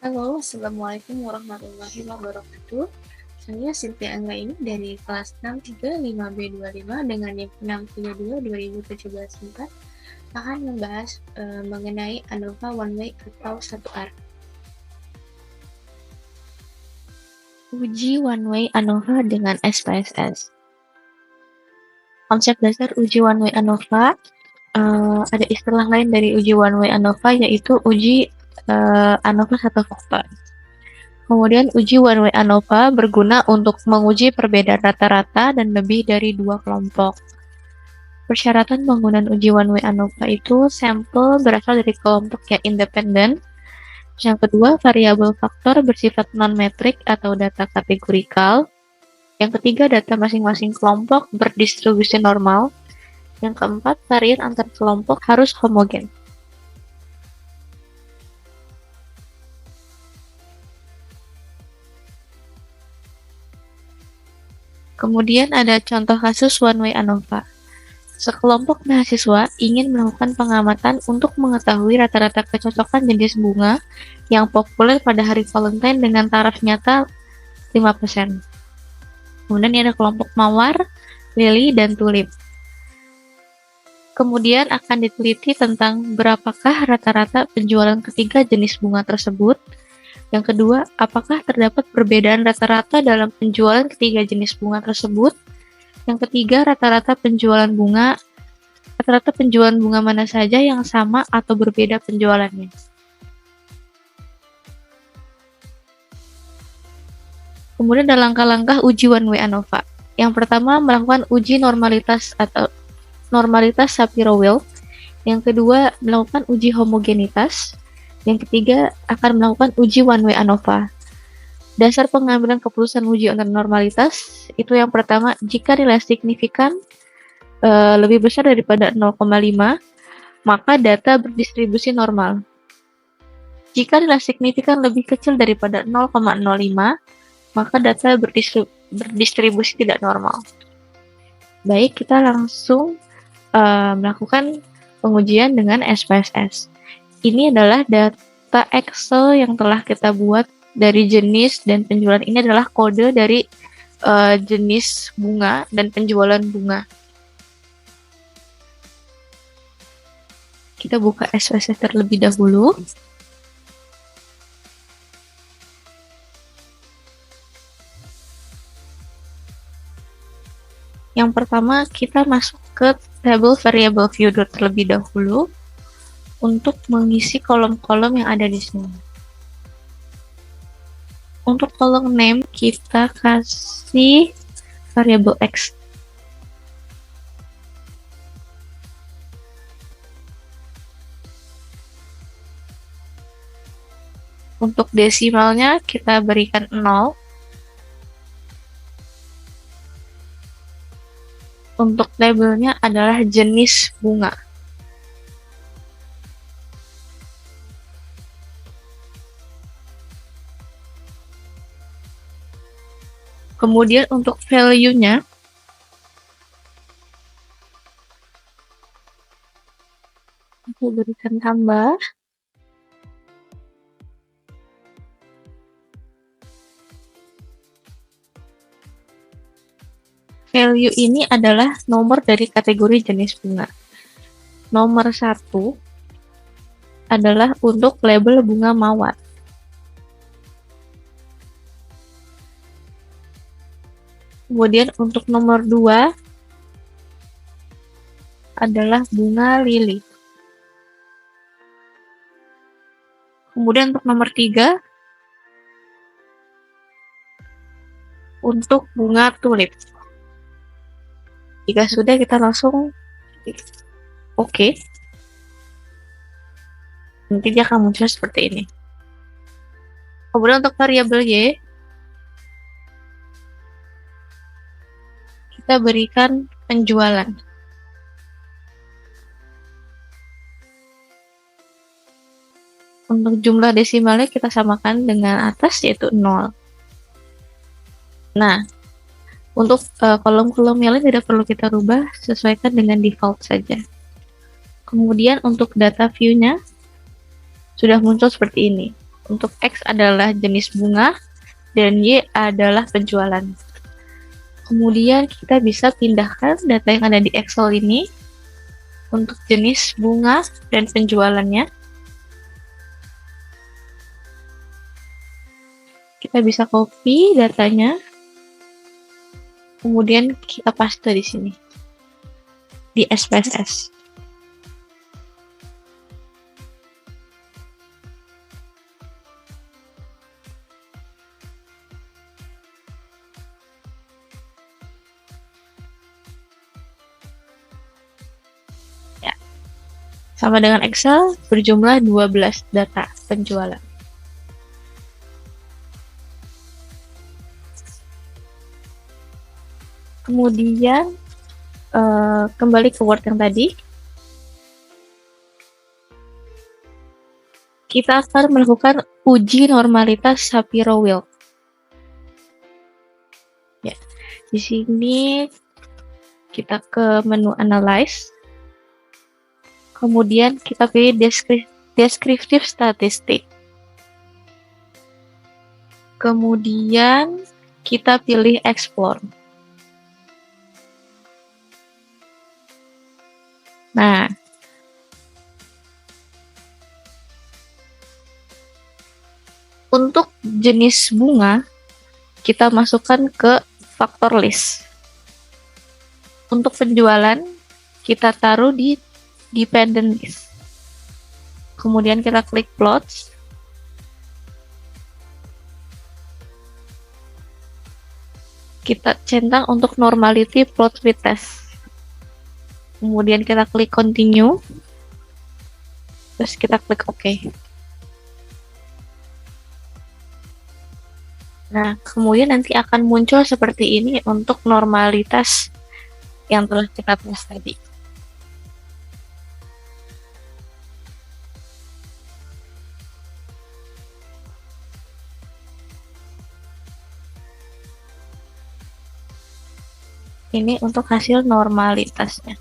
Halo, Assalamualaikum warahmatullahi wabarakatuh. Saya Cynthia Anggraini dari kelas 635B25 dengan NIM 632-2017 akan membahas mengenai ANOVA one way atau satu arah. Uji one way ANOVA dengan SPSS. Konsep dasar uji one way ANOVA, ada istilah lain dari uji one way ANOVA yaitu uji ANOVA satu faktor. Kemudian uji one way ANOVA berguna untuk menguji perbedaan rata-rata dan lebih dari dua kelompok. Persyaratan penggunaan uji one way ANOVA itu sampel berasal dari kelompok yang independen. Yang kedua, variabel faktor bersifat non-metrik atau data kategorikal. Yang ketiga, data masing-masing kelompok berdistribusi normal. Yang keempat, varian antar kelompok harus homogen. Kemudian ada contoh kasus one way ANOVA. Sekelompok mahasiswa ingin melakukan pengamatan untuk mengetahui rata-rata kecocokan jenis bunga yang populer pada hari Valentine dengan taraf nyata 5%. Kemudian ada kelompok mawar, lili, dan tulip. Kemudian akan diteliti tentang berapakah rata-rata penjualan ketiga jenis bunga tersebut. Yang kedua, apakah terdapat perbedaan rata-rata dalam penjualan ketiga jenis bunga tersebut. Yang ketiga, rata-rata penjualan bunga mana saja yang sama atau berbeda penjualannya. Kemudian ada langkah-langkah uji one way ANOVA. Yang pertama, melakukan uji normalitas atau normalitas Shapiro-Wilk. Yang kedua, melakukan uji homogenitas. Yang ketiga, akan melakukan uji one way ANOVA. Dasar pengambilan keputusan uji normalitas itu yang pertama, jika nilai signifikan lebih besar daripada 0,5, maka data berdistribusi normal. Jika nilai signifikan lebih kecil daripada 0,05, maka data berdistribusi tidak normal. Baik, kita langsung melakukan pengujian dengan SPSS. Ini adalah data Excel yang telah kita buat dari jenis dan penjualan. Ini adalah kode dari jenis bunga dan penjualan bunga. Kita buka SPSS terlebih dahulu. Yang pertama, kita masuk ke table variable view terlebih dahulu untuk mengisi kolom-kolom yang ada di sini. Untuk kolom name, kita kasih variable X. Untuk desimalnya, kita berikan 0. Untuk labelnya adalah jenis bunga. Kemudian untuk value-nya, aku berikan tambah. Value ini adalah nomor dari kategori jenis bunga. Nomor 1 adalah untuk label bunga mawar. Kemudian untuk nomor 2 adalah bunga lili. Kemudian untuk nomor 3 untuk bunga tulip. Jika sudah, kita langsung oke. Nanti dia akan muncul seperti ini. Kemudian untuk variabel Y, kita berikan penjualan. Untuk jumlah desimalnya kita samakan dengan atas, yaitu 0. Nah, untuk kolom-kolom yang lain tidak perlu kita rubah, sesuaikan dengan default saja. Kemudian untuk data view-nya sudah muncul seperti ini. Untuk X adalah jenis bunga, dan Y adalah penjualan. Kemudian kita bisa pindahkan data yang ada di Excel ini untuk jenis bunga dan penjualannya. Kita bisa copy datanya, kemudian kita paste di sini, di SPSS. Ya, sama dengan Excel, berjumlah 12 data penjualan. Kemudian kembali ke Word yang tadi, kita akan melakukan uji normalitas Shapiro Wheel. Ya, di sini kita ke menu Analyze, kemudian kita pilih Descriptive Statistic. Kemudian kita pilih Explore. Nah, untuk jenis bunga, kita masukkan ke faktor list. Untuk penjualan, kita taruh di dependent list. Kemudian kita klik plots. Kita centang untuk normality plot retest. Kemudian kita klik continue. Terus kita klik OK. Nah, kemudian nanti akan muncul seperti ini untuk normalitas yang telah kita tulis tadi. Ini untuk hasil normalitasnya.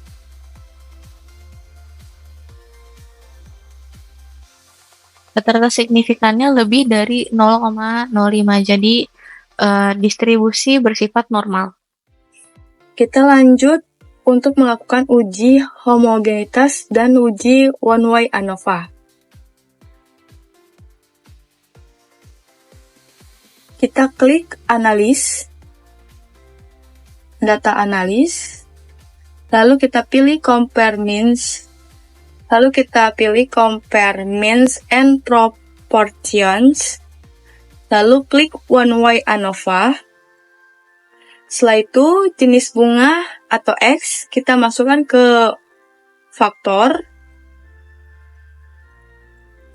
Rata-rata signifikannya lebih dari 0,05, jadi distribusi bersifat normal. Kita lanjut untuk melakukan uji homogenitas dan uji one-way ANOVA. Kita klik analis, data analis, lalu kita pilih compare means, lalu kita pilih compare means and proportions, lalu klik one-way ANOVA. Setelah itu, jenis bunga atau X kita masukkan ke faktor.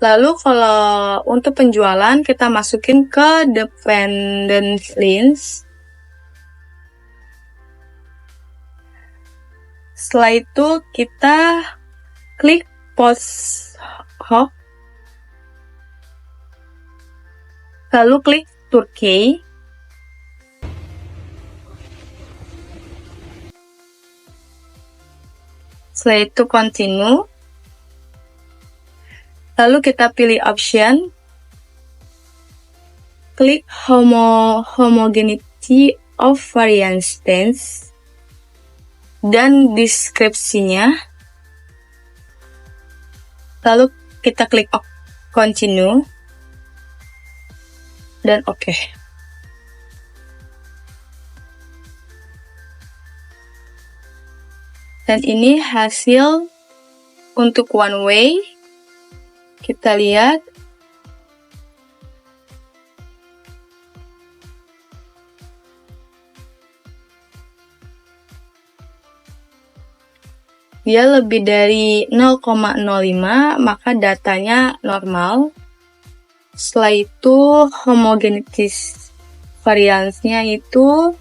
Lalu kalau untuk penjualan kita masukin ke dependent list. Setelah itu kita klik post hoc. Lalu klik Turkey. Setelah itu continue. Lalu kita pilih option. Klik homogeneity of variance stance. Dan deskripsinya. Lalu kita klik continue. Dan oke. Dan ini hasil untuk one way. Kita lihat. Dia lebih dari 0,05, maka datanya normal. Setelah itu homogenitas variansnya itu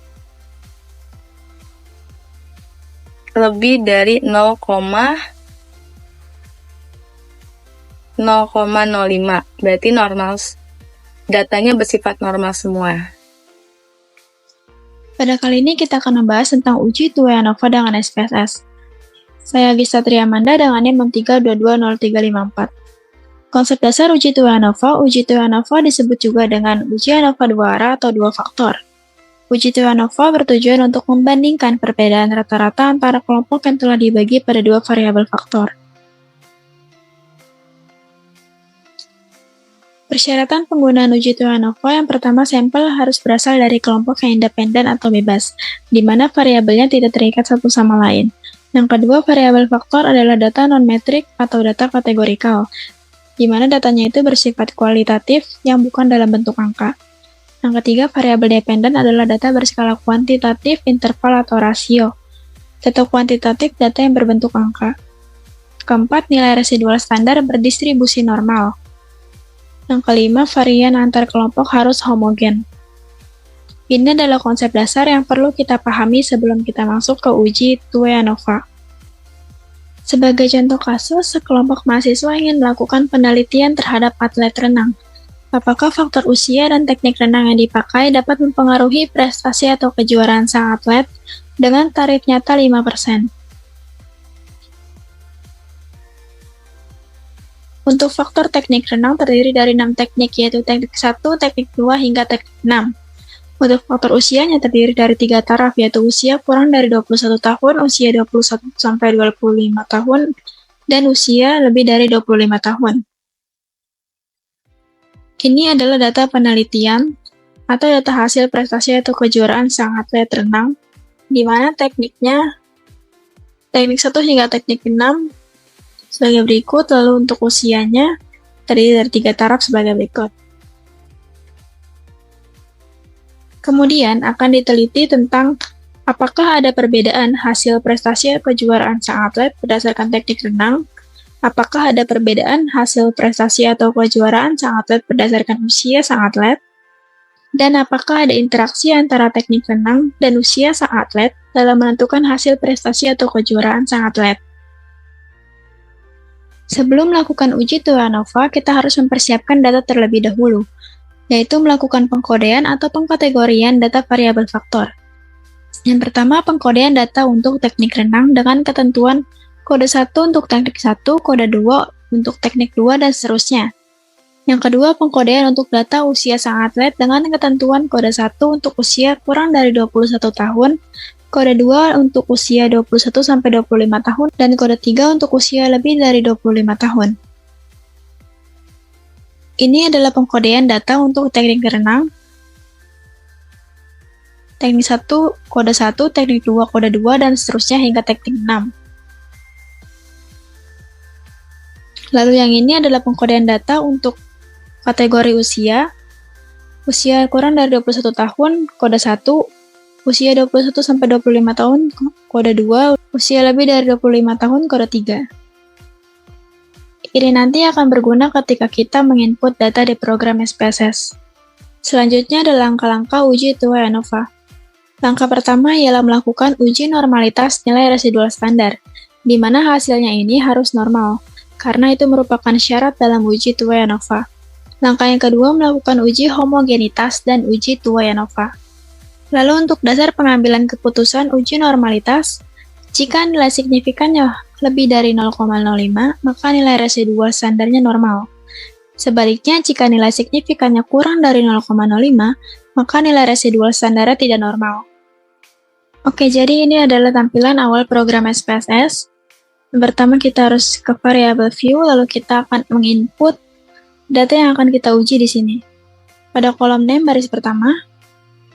lebih dari 0,05, berarti normal, datanya bersifat normal semua. Pada kali ini kita akan membahas tentang uji two-way ANOVA dengan SPSS. Saya Lisa Triamanda dengan NIM 6322034. Konsep dasar uji Turing-ANOVA disebut juga dengan uji ANOVA dua arah atau dua faktor. Uji Turing-ANOVA bertujuan untuk membandingkan perbedaan rata-rata antara kelompok yang telah dibagi pada dua variabel faktor. Persyaratan penggunaan uji Turing-ANOVA yang pertama, sampel harus berasal dari kelompok yang independen atau bebas, di mana variabelnya tidak terikat satu sama lain. Yang kedua, variabel faktor adalah data non-metrik atau data kategorikal, di mana datanya itu bersifat kualitatif yang bukan dalam bentuk angka. Yang ketiga, variabel dependen adalah data berskala kuantitatif, interval, atau rasio. Data kuantitatif, data yang berbentuk angka. Keempat, nilai residual standar berdistribusi normal. Yang kelima, varian antar kelompok harus homogen. Ini adalah konsep dasar yang perlu kita pahami sebelum kita masuk ke uji Turing-ANOVA. Sebagai contoh kasus, sekelompok mahasiswa ingin melakukan penelitian terhadap atlet renang. Apakah faktor usia dan teknik renang yang dipakai dapat mempengaruhi prestasi atau kejuaraan sang atlet dengan tarif nyata 5%? Untuk faktor teknik renang terdiri dari 6 teknik, yaitu teknik 1, teknik 2, hingga teknik 6. Untuk faktor usianya terdiri dari 3 taraf, yaitu usia kurang dari 21 tahun, usia 21-25 tahun, dan usia lebih dari 25 tahun. Ini adalah data penelitian atau data hasil prestasi atau kejuaraan sang atlet renang, di mana tekniknya teknik 1 hingga teknik 6 sebagai berikut, lalu untuk usianya terdiri dari 3 taraf sebagai berikut. Kemudian akan diteliti tentang apakah ada perbedaan hasil prestasi kejuaraan sang atlet berdasarkan teknik renang, apakah ada perbedaan hasil prestasi atau kejuaraan sang atlet berdasarkan usia sang atlet, dan apakah ada interaksi antara teknik renang dan usia sang atlet dalam menentukan hasil prestasi atau kejuaraan sang atlet. Sebelum melakukan uji Turing-ANOVA, kita harus mempersiapkan data terlebih dahulu, yaitu melakukan pengkodean atau pengkategorian data variabel faktor. Yang pertama, pengkodean data untuk teknik renang dengan ketentuan kode 1 untuk teknik 1, kode 2 untuk teknik 2, dan seterusnya. Yang kedua, pengkodean untuk data usia sang atlet dengan ketentuan kode 1 untuk usia kurang dari 21 tahun, kode 2 untuk usia 21-25 tahun, dan kode 3 untuk usia lebih dari 25 tahun. Ini adalah pengkodean data untuk teknik renang, teknik 1, kode 1, teknik 2, kode 2, dan seterusnya hingga teknik 6. Lalu yang ini adalah pengkodean data untuk kategori usia kurang dari 21 tahun, kode 1, usia 21-25 tahun, kode 2, usia lebih dari 25 tahun, kode 3. Ini nanti akan berguna ketika kita menginput data di program SPSS. Selanjutnya adalah langkah-langkah uji Turing-ANOVA. Langkah pertama ialah melakukan uji normalitas nilai residual standar, di mana hasilnya ini harus normal, karena itu merupakan syarat dalam uji Turing-ANOVA. Langkah yang kedua melakukan uji homogenitas dan uji Turing-ANOVA. Lalu untuk dasar pengambilan keputusan uji normalitas, jika nilai signifikannya lebih dari 0,05, maka nilai residual standarnya normal. Sebaliknya, jika nilai signifikannya kurang dari 0,05, maka nilai residual standarnya tidak normal. Oke, jadi ini adalah tampilan awal program SPSS. Pertama kita harus ke variable view, lalu kita akan menginput data yang akan kita uji di sini. Pada kolom name baris pertama,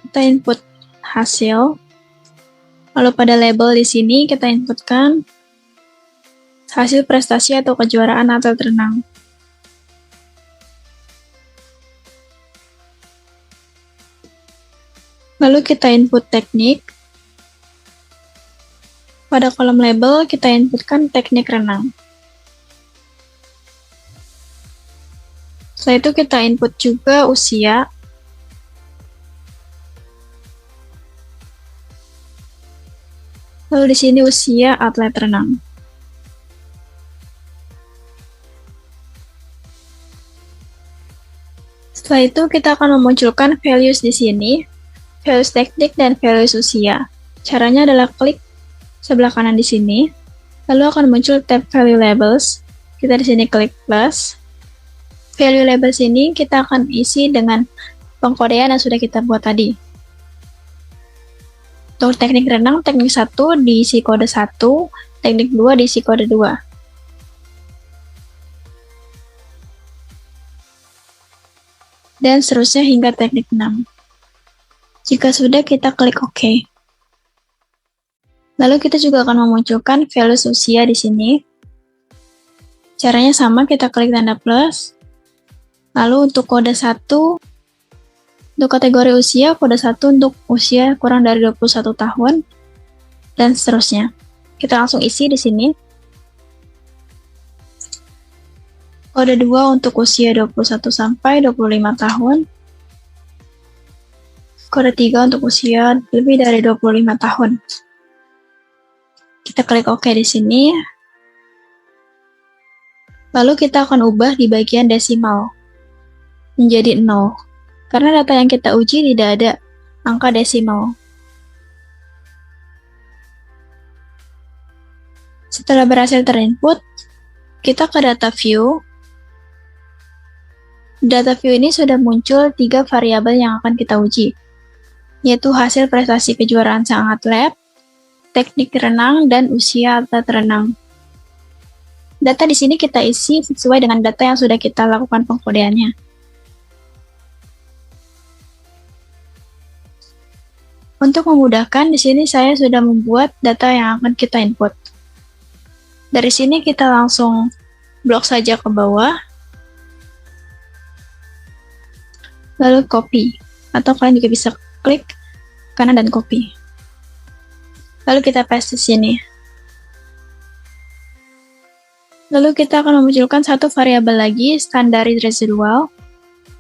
kita input hasil, lalu pada label di sini kita inputkan hasil prestasi atau kejuaraan atlet renang. Lalu kita input teknik. Pada kolom label kita inputkan teknik renang. Setelah itu kita input juga usia. Lalu di sini usia atlet renang. Setelah itu kita akan memunculkan values di sini, values teknik dan values usia. Caranya adalah klik sebelah kanan di sini, lalu akan muncul tab value labels. Kita di sini klik plus, value label sini kita akan isi dengan pengkodean yang sudah kita buat tadi. Untuk teknik renang, teknik 1 diisi kode 1, teknik 2 diisi kode 2. Dan seterusnya hingga teknik 6. Jika sudah, kita klik OK. Lalu kita juga akan memunculkan values usia di sini. Caranya sama, kita klik tanda plus. Lalu untuk kode 1, untuk kategori usia, kode 1 untuk usia kurang dari 21 tahun, dan seterusnya. Kita langsung isi di sini. Kode 2 untuk usia 21 sampai 25 tahun. Kode 3 untuk usia lebih dari 25 tahun. Kita klik OK di sini. Lalu kita akan ubah di bagian desimal menjadi 0. Karena data yang kita uji tidak ada angka desimal. Setelah berhasil terinput, kita ke data view. Data view ini sudah muncul 3 variabel yang akan kita uji, yaitu hasil prestasi kejuaraan sang atlet, teknik renang, dan usia atlet renang. Data di sini kita isi sesuai dengan data yang sudah kita lakukan pengkodeannya. Untuk memudahkan, di sini saya sudah membuat data yang akan kita input. Dari sini kita langsung blok saja ke bawah, lalu copy, atau kalian juga bisa klik kanan dan copy. Lalu kita paste di sini. Lalu kita akan memunculkan satu variabel lagi, standaris residual,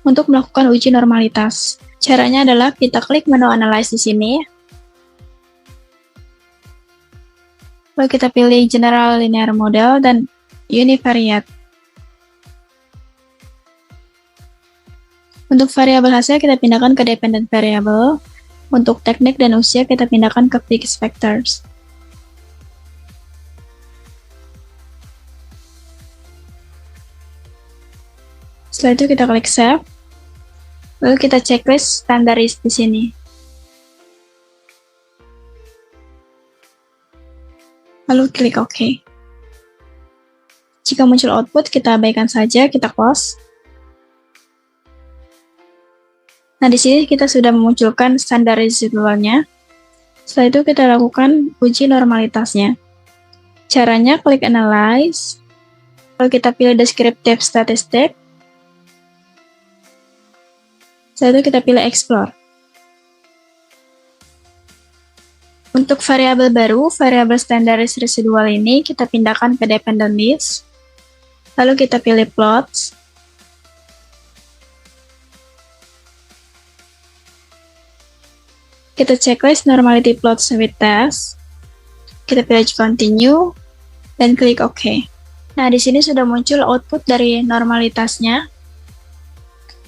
untuk melakukan uji normalitas. Caranya adalah kita klik menu analyze di sini. Lalu kita pilih general linear model dan univariate. Untuk variabel hasil kita pindahkan ke dependent variable. Untuk teknik dan usia kita pindahkan ke fixed vectors. Setelah itu kita klik save. Lalu kita checklist standaris di sini. Lalu klik OK. Jika muncul output, kita abaikan saja, kita close. Nah, di sini kita sudah memunculkan standar residualnya. Setelah itu kita lakukan uji normalitasnya. Caranya klik analyze, lalu kita pilih descriptive statistic. Setelah itu kita pilih explore. Untuk variabel baru, variabel standaris residual ini kita pindahkan ke dependent list. Lalu kita pilih plots. Kita checklist normality plots with test. Kita pilih continue dan klik OK. Nah, di sini sudah muncul output dari normalitasnya.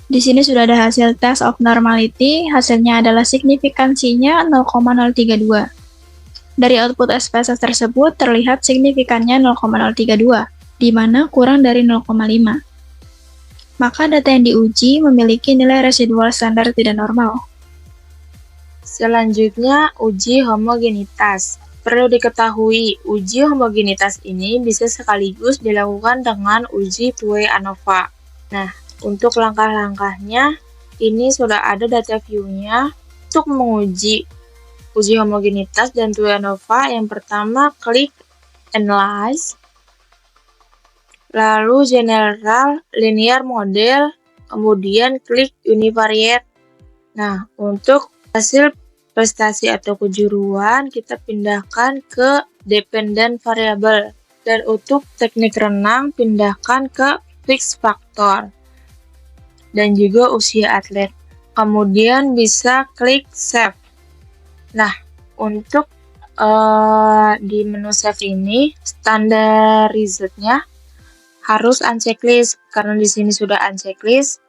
Di sini sudah ada hasil test of normality, hasilnya adalah signifikansinya 0,032. Dari output SPSS tersebut terlihat signifikannya 0,032, di mana kurang dari 0,5. Maka data yang diuji memiliki nilai residual standar tidak normal. Selanjutnya, uji homogenitas. Perlu diketahui, uji homogenitas ini bisa sekaligus dilakukan dengan uji Tway ANOVA. Nah, untuk langkah-langkahnya, ini sudah ada data view-nya. Untuk menguji uji homogenitas dan Tway ANOVA, yang pertama klik Analyze, lalu General Linear Model, kemudian klik Univariate. Nah, untuk hasil prestasi atau kejuruan kita pindahkan ke dependent variable, dan untuk teknik renang pindahkan ke fixed factor dan juga usia atlet. Kemudian bisa klik save. Nah, untuk di menu save ini standar result-nya harus unchecklist. Karena di sini sudah unchecklist,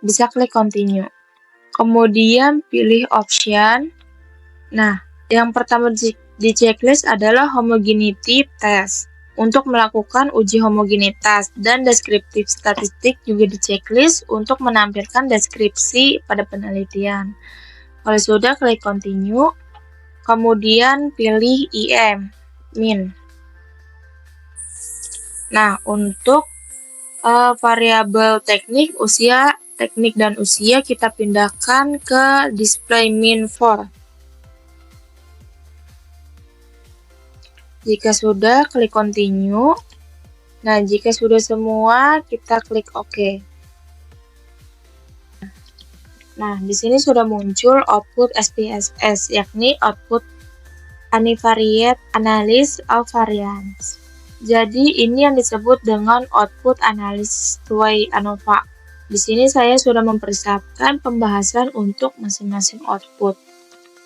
bisa klik continue. Kemudian pilih option. Nah, yang pertama di checklist adalah homogeneity test. untuk melakukan uji homogenitas, dan deskriptif statistik juga di checklist untuk menampilkan deskripsi pada penelitian. Kalau sudah, klik continue, kemudian pilih IM, min. Nah, untuk variabel teknik dan usia kita pindahkan ke display min for. Jika sudah, klik continue. Nah, jika sudah semua, kita klik OK. Nah, di sini sudah muncul output SPSS, yakni output univariate analysis of variance. Jadi, ini yang disebut dengan output analysis two-way ANOVA. Di sini saya sudah mempersiapkan pembahasan untuk masing-masing output.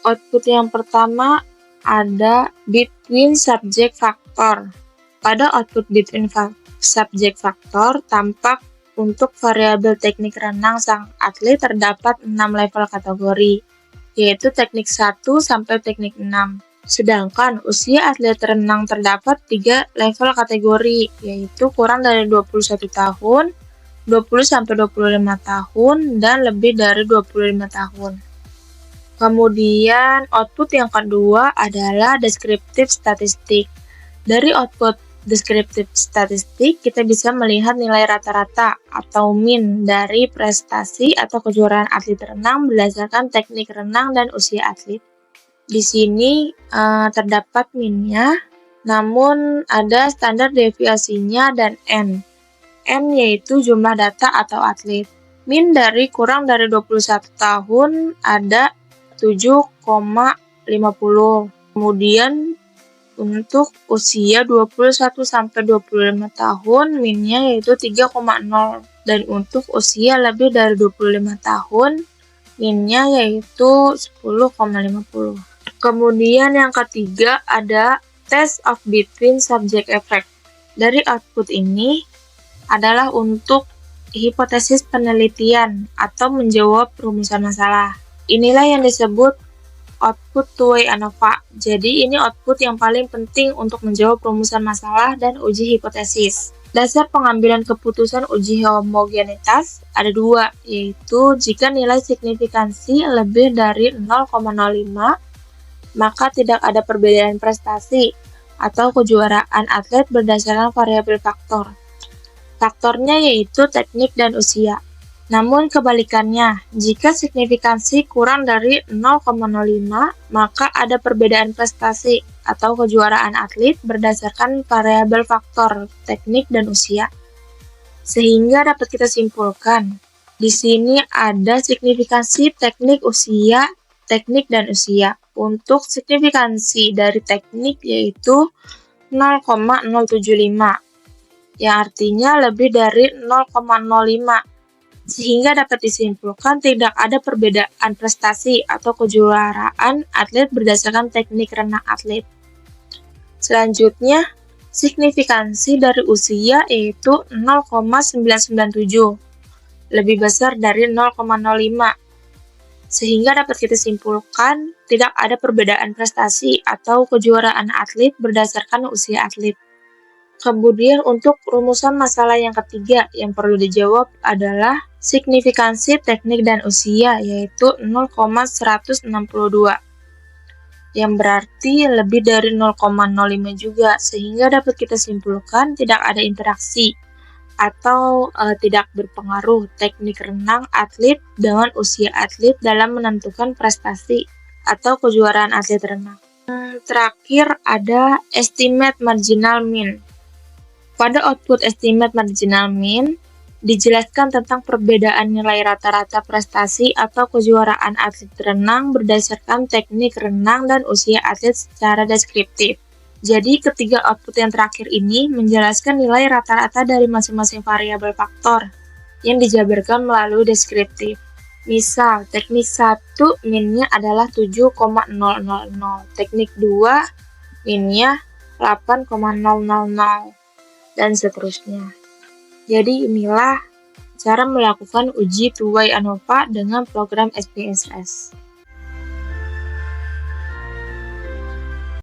Output yang pertama ada between subject factor. Pada output between subject factor, tampak untuk variabel teknik renang sang atlet terdapat 6 level kategori, yaitu teknik 1 sampai teknik 6. Sedangkan usia atlet renang terdapat 3 level kategori, yaitu kurang dari 21 tahun, 20-25 tahun, dan lebih dari 25 tahun. Kemudian output yang kedua adalah deskriptif statistik. Dari output deskriptif statistik, kita bisa melihat nilai rata-rata atau min dari prestasi atau kejuaraan atlet renang berdasarkan teknik renang dan usia atlet. Di sini terdapat minnya, namun ada standar deviasinya dan N. N yaitu jumlah data atau atlet. Min dari kurang dari 21 tahun ada 7,50. Kemudian untuk usia 21 sampai 25 tahun minnya yaitu 3,0, dan untuk usia lebih dari 25 tahun minnya yaitu 10,50. Kemudian yang ketiga ada test of between subject effect. Dari output ini adalah untuk hipotesis penelitian atau menjawab rumusan masalah. Inilah yang disebut output two-way ANOVA. Jadi ini output yang paling penting untuk menjawab rumusan masalah dan uji hipotesis. Dasar pengambilan keputusan uji homogenitas ada 2, yaitu jika nilai signifikansi lebih dari 0,05, maka tidak ada perbedaan prestasi atau kejuaraan atlet berdasarkan variabel faktor. Faktornya yaitu teknik dan usia. Namun kebalikannya, jika signifikansi kurang dari 0,05, maka ada perbedaan prestasi atau kejuaraan atlet berdasarkan variabel faktor teknik dan usia. Sehingga dapat kita simpulkan, di sini ada signifikansi teknik dan usia. Untuk signifikansi dari teknik yaitu 0,075, yang artinya lebih dari 0,05. Sehingga dapat disimpulkan tidak ada perbedaan prestasi atau kejuaraan atlet berdasarkan teknik renang atlet. Selanjutnya, signifikansi dari usia yaitu 0,997, lebih besar dari 0,05. Sehingga dapat kita simpulkan tidak ada perbedaan prestasi atau kejuaraan atlet berdasarkan usia atlet. Kemudian untuk rumusan masalah yang ketiga yang perlu dijawab adalah signifikansi teknik dan usia yaitu 0,162, yang berarti lebih dari 0,05 juga, sehingga dapat kita simpulkan tidak ada interaksi atau tidak berpengaruh teknik renang atlet dengan usia atlet dalam menentukan prestasi atau kejuaraan atlet renang. Terakhir ada estimate marginal mean. Pada output estimate marginal mean, dijelaskan tentang perbedaan nilai rata-rata prestasi atau kejuaraan atlet renang berdasarkan teknik renang dan usia atlet secara deskriptif. Jadi, ketiga output yang terakhir ini menjelaskan nilai rata-rata dari masing-masing variabel faktor yang dijabarkan melalui deskriptif. Misal, teknik 1 minnya adalah 7,000, teknik 2 minnya 8,000, dan seterusnya. Jadi inilah cara melakukan uji two-way ANOVA dengan program SPSS.